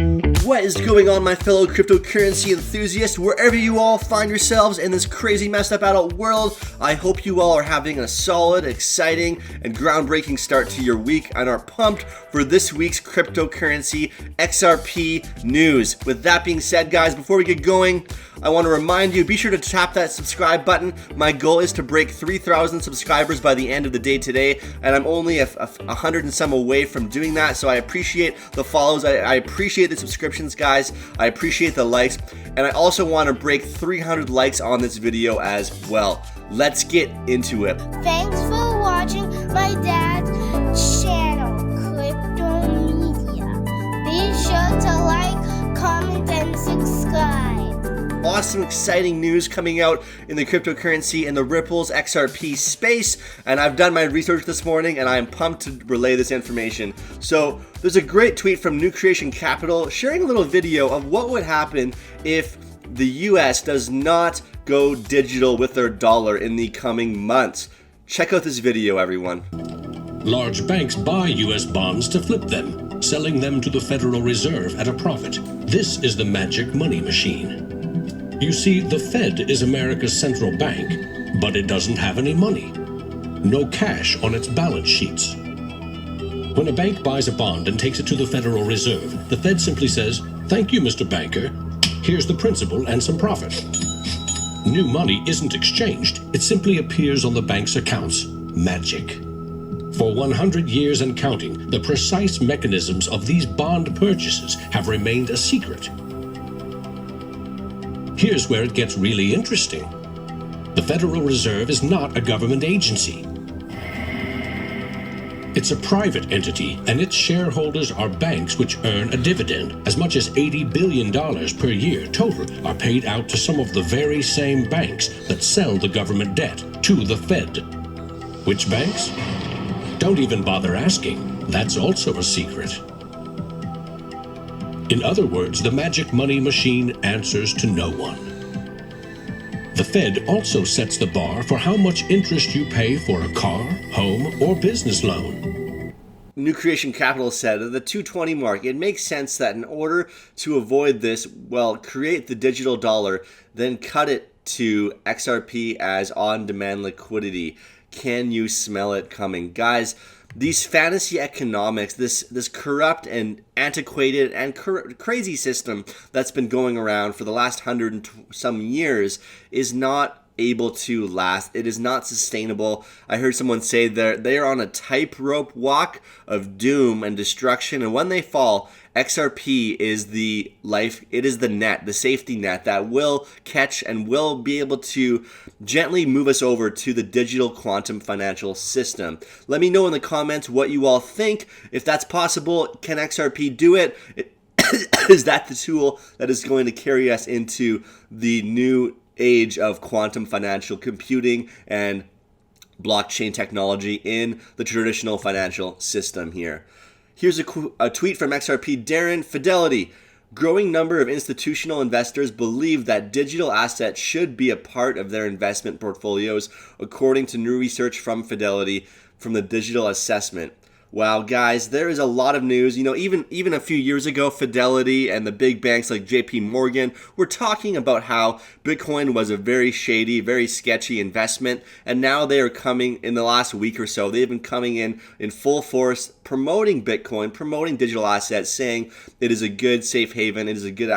What is going on, my fellow cryptocurrency enthusiasts? Wherever you all find yourselves in this crazy messed up adult world, I hope you all are having a solid, exciting, and groundbreaking start to your week and are pumped for this week's cryptocurrency XRP news. With that being said, guys, before we get going, I want to remind you, be sure to tap that subscribe button. My goal is to break 3,000 subscribers by the end of the day today, and I'm only 100 and some away from doing that, so I appreciate the follows. I appreciate the subscriptions, guys. I appreciate the likes, and I also want to break 300 likes on this video as well. Let's get into it. Thanks for watching my dad's channel, Crypto Media. Be sure to like, comment, and subscribe. Awesome, exciting news coming out in the cryptocurrency and the Ripple XRP space, and I've done my research this morning and I am pumped to relay this information. So there's a great tweet from New Creation Capital sharing a little video of what would happen if the US does not go digital with their dollar in the coming months. Check out this video, everyone. Large banks buy US bonds to flip them, selling them to the Federal Reserve at a profit. This is the magic money machine. You see, the Fed is America's central bank, but it doesn't have any money. No cash on its balance sheets. When a bank buys a bond and takes it to the Federal Reserve, the Fed simply says, "Thank you, Mr. Banker. Here's the principal and some profit." New money isn't exchanged. It simply appears on the bank's accounts. Magic. For 100 years and counting, the precise mechanisms of these bond purchases have remained a secret. Here's where it gets really interesting. The Federal Reserve is not a government agency. It's a private entity, and its shareholders are banks which earn a dividend. As much as $80 billion per year total are paid out to some of the very same banks that sell the government debt to the Fed. Which banks? Don't even bother asking. That's also a secret. In other words, the magic money machine answers to no one. The Fed also sets the bar for how much interest you pay for a car, home, or business loan. New Creation Capital said at the 220 mark, it makes sense that in order to avoid this, well, create the digital dollar, then cut it to XRP as on-demand liquidity. Can you smell it coming? Guys, these fantasy economics, this corrupt and antiquated and crazy system that's been going around for the last 100 and some years is not able to last. It is not sustainable. I heard someone say they are on a tightrope walk of doom and destruction, and when they fall, XRP is the life, it is the net, the safety net that will catch and will be able to gently move us over to the digital quantum financial system. Let me know in the comments what you all think. If that's possible, can XRP do it? Is that the tool that is going to carry us into the new age of quantum financial computing and blockchain technology in the traditional financial system here? Here's a tweet from XRP Darren. Fidelity. Growing number of institutional investors believe that digital assets should be a part of their investment portfolios, according to new research from Fidelity from the Digital Assessment. Wow, guys, there is a lot of news. You know, even a few years ago, Fidelity and the big banks like JP Morgan were talking about how Bitcoin was a very shady, very sketchy investment, and now they are coming in the last week or so. They've been coming in full force, promoting Bitcoin, promoting digital assets, saying it is a good safe haven. It is a good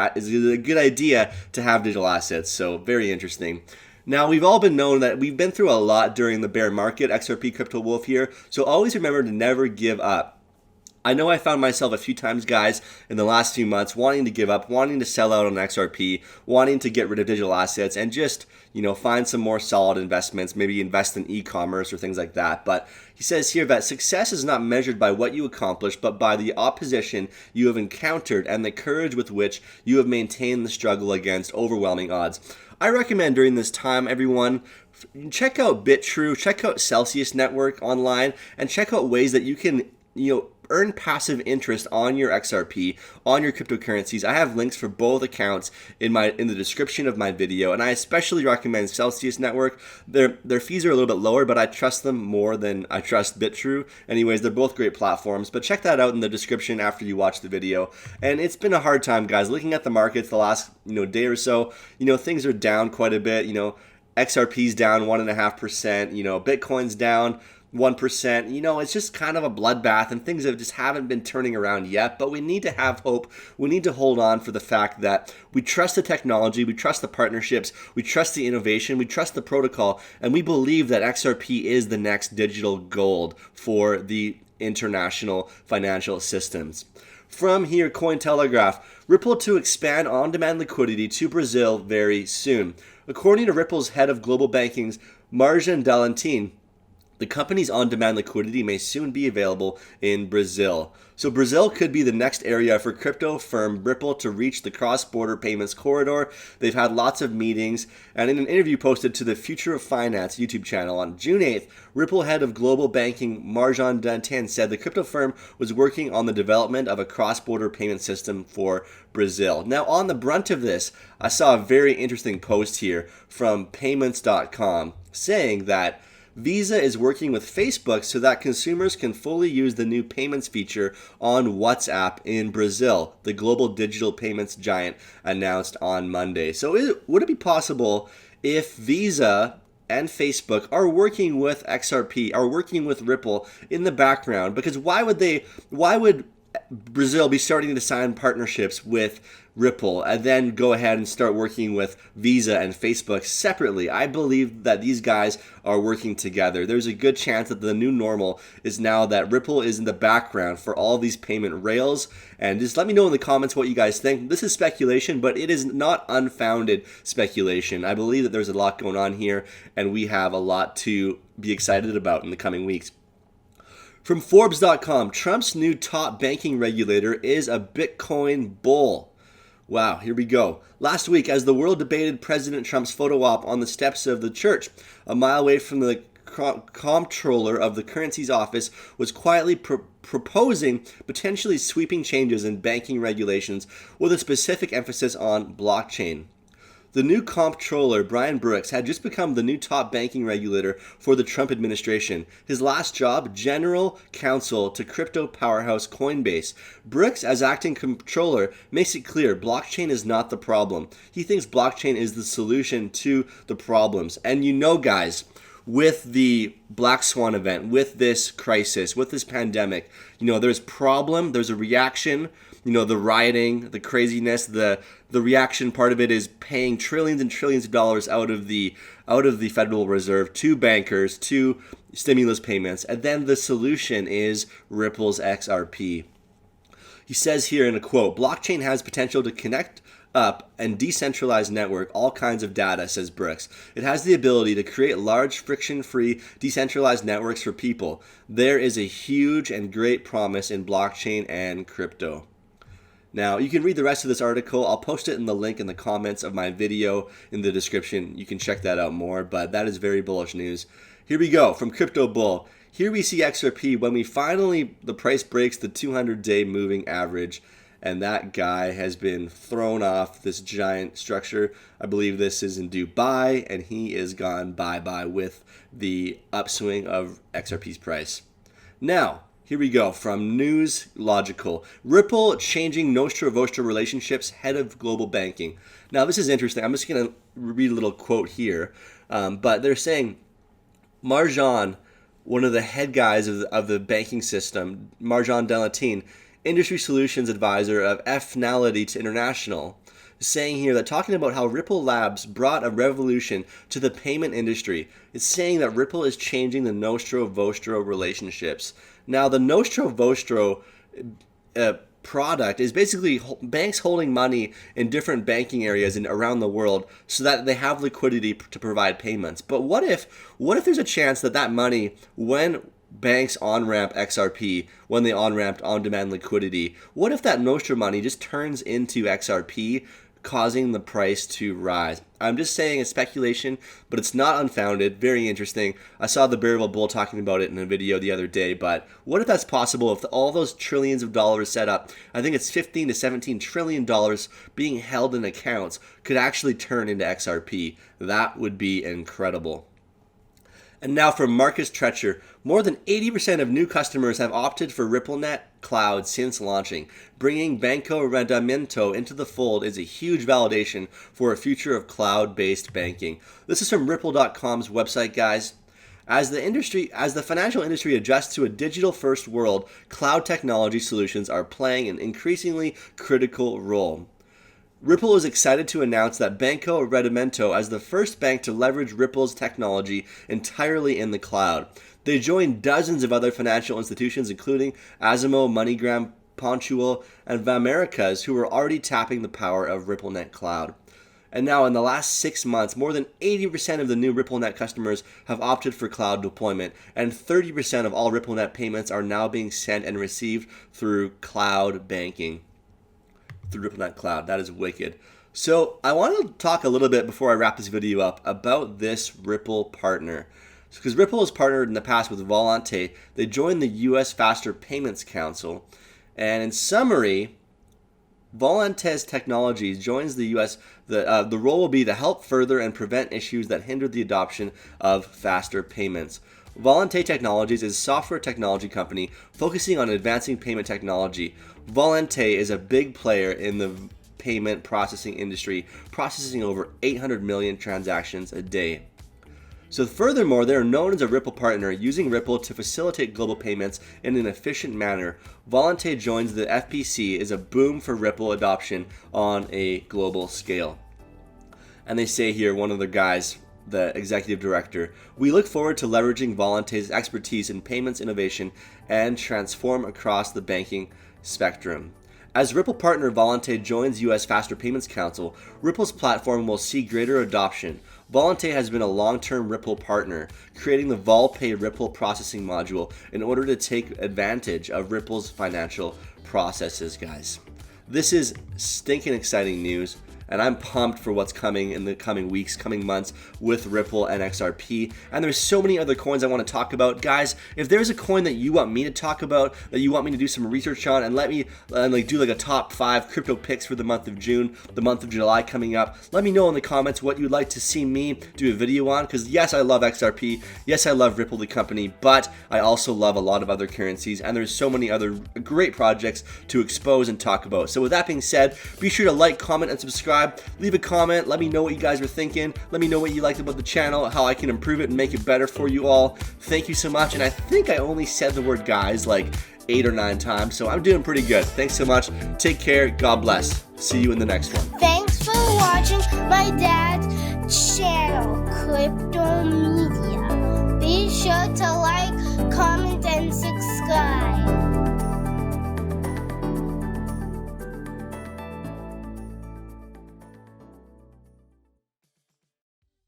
idea to have digital assets. So very interesting. Now, we've all been known that we've been through a lot during the bear market. XRP Crypto Wolf here. So always remember to never give up. I know I found myself a few times, guys, in the last few months wanting to give up, wanting to sell out on XRP, wanting to get rid of digital assets and just, find some more solid investments, maybe invest in e-commerce or things like that. But he says here that success is not measured by what you accomplish, but by the opposition you have encountered and the courage with which you have maintained the struggle against overwhelming odds. I recommend during this time, everyone, check out BitTrue, check out Celsius Network online, and check out ways that you can, earn passive interest on your XRP, on your cryptocurrencies. I have links for both accounts in the description of my video, and I especially recommend Celsius Network. Their fees are a little bit lower, but I trust them more than I trust BitTrue. Anyways, they're both great platforms, but check that out in the description after you watch the video. And it's been a hard time, guys. Looking at the markets the last day or so, things are down quite a bit. XRP's down 1.5%. Bitcoin's down 1%. It's just kind of a bloodbath, and things just haven't been turning around yet. But we need to have hope. We need to hold on for the fact that we trust the technology, we trust the partnerships, we trust the innovation, we trust the protocol, and we believe that XRP is the next digital gold for the international financial systems. From here, Cointelegraph, Ripple to expand on-demand liquidity to Brazil very soon. According to Ripple's head of global banking's Marjan Delantine, the company's on-demand liquidity may soon be available in Brazil. So Brazil could be the next area for crypto firm Ripple to reach the cross-border payments corridor. They've had lots of meetings, and in an interview posted to the Future of Finance YouTube channel on June 8th, Ripple head of global banking Marjan Delantine said the crypto firm was working on the development of a cross-border payment system for Brazil. Now, on the brunt of this, I saw a very interesting post here from payments.com saying that Visa is working with Facebook so that consumers can fully use the new payments feature on WhatsApp in Brazil, the global digital payments giant announced on Monday. So would it be possible if Visa and Facebook are working with XRP, are working with Ripple in the background? Because why would Brazil be starting to sign partnerships with Ripple and then go ahead and start working with Visa and Facebook separately? I believe that these guys are working together. There's a good chance that the new normal is now that Ripple is in the background for all these payment rails. And just let me know in the comments what you guys think. This is speculation, but it is not unfounded speculation. I believe that there's a lot going on here, and we have a lot to be excited about in the coming weeks. From Forbes.com, Trump's new top banking regulator is a Bitcoin bull. Wow, here we go. Last week, as the world debated President Trump's photo op on the steps of the church, a mile away from the comptroller of the currency's office was quietly proposing potentially sweeping changes in banking regulations with a specific emphasis on blockchain. The new comptroller, Brian Brooks, had just become the new top banking regulator for the Trump administration. His last job, general counsel to crypto powerhouse Coinbase. Brooks, as acting comptroller, makes it clear blockchain is not the problem. He thinks blockchain is the solution to the problems. And guys, with the Black Swan event, with this crisis, with this pandemic, there's problem, there's a reaction. The rioting, the craziness, the reaction part of it is paying trillions and trillions of dollars out of the Federal Reserve to bankers, to stimulus payments. And then the solution is Ripple's XRP. He says here in a quote, blockchain has potential to connect up and decentralized network all kinds of data, says Brooks. It has the ability to create large friction-free decentralized networks for people. There is a huge and great promise in blockchain and crypto. Now, you can read the rest of this article. I'll post it in the link in the comments of my video in the description. You can check that out more, but that is very bullish news. Here we go, from Crypto Bull. Here we see XRP when the price breaks the 200-day moving average, and that guy has been thrown off this giant structure. I believe this is in Dubai, and he is gone bye-bye with the upswing of XRP's price. Now, here we go, from News Logical. Ripple changing Nostra-Vostra relationships, head of global banking. Now, this is interesting. I'm just going to read a little quote here. But they're saying Marjan, one of the head guys of the banking system, Marjan Delantine, industry solutions advisor of Finality International, saying here that talking about how Ripple Labs brought a revolution to the payment industry. It's saying that Ripple is changing the Nostra-Vostra relationships. Now, the Nostra-Vostra product is basically banks holding money in different banking areas around the world so that they have liquidity to provide payments. But what if there's a chance that money, when banks on-ramp XRP, when they on-ramped on-demand liquidity, what if that Nostra money just turns into XRP, causing the price to rise. I'm just saying it's speculation, but it's not unfounded. Very interesting. I saw the Bearable Bull talking about it in a video the other day, but what if that's possible? If all those trillions of dollars set up, I think it's $15 to $17 trillion being held in accounts, could actually turn into XRP. That would be incredible. And now for Marcus Treacher, more than 80% of new customers have opted for RippleNet Cloud since launching. Bringing Banco Rendimento into the fold is a huge validation for a future of cloud-based banking. This is from Ripple.com's website, guys. As the financial industry adjusts to a digital-first world, cloud technology solutions are playing an increasingly critical role. Ripple is excited to announce that Banco Rendimento as the first bank to leverage Ripple's technology entirely in the cloud. They join dozens of other financial institutions, including Asimo, MoneyGram, Pontual, and Vamerikas, who are already tapping the power of RippleNet Cloud. And now in the last 6 months, more than 80% of the new RippleNet customers have opted for cloud deployment, and 30% of all RippleNet payments are now being sent and received through cloud banking. Through RippleNet Cloud. That is wicked. So I want to talk a little bit before I wrap this video up about this Ripple partner. Because Ripple has partnered in the past with Volante. They joined the U.S. Faster Payments Council. And in summary, Volante's technologies joins the U.S. The role will be to help further and prevent issues that hinder the adoption of faster payments. Volante Technologies is a software technology company focusing on advancing payment technology. Volante is a big player in the payment processing industry, processing over 800 million transactions a day. So furthermore, they are known as a Ripple partner, using Ripple to facilitate global payments in an efficient manner. Volante joins the FPC is a boom for Ripple adoption on a global scale. And they say here, one of the guys, the executive director, we look forward to leveraging Volante's expertise in payments innovation and transform across the banking spectrum. As Ripple partner, Volante joins U.S. Faster Payments Council. Ripple's platform will see greater adoption. Volante has been a long-term Ripple partner, creating the VolPay Ripple processing module in order to take advantage of Ripple's financial processes, guys. This is stinking exciting news. And I'm pumped for what's coming in the coming weeks, coming months with Ripple and XRP. And there's so many other coins I want to talk about. Guys, if there's a coin that you want me to talk about, that you want me to do some research on, and let me do like a top 5 crypto picks for the month of June, the month of July coming up, let me know in the comments what you'd like to see me do a video on. Because yes, I love XRP. Yes, I love Ripple, the company. But I also love a lot of other currencies. And there's so many other great projects to expose and talk about. So with that being said, be sure to like, comment, and subscribe. Leave a comment. Let me know what you guys were thinking. Let me know what you liked about the channel, how I can improve it and make it better for you all. Thank you so much. And I think I only said the word guys like 8 or 9 times, so I'm doing pretty good. Thanks so much. Take care. God bless. See you in the next one. Thanks for watching my dad's channel, Crypto Media. Be sure to like, comment, and subscribe.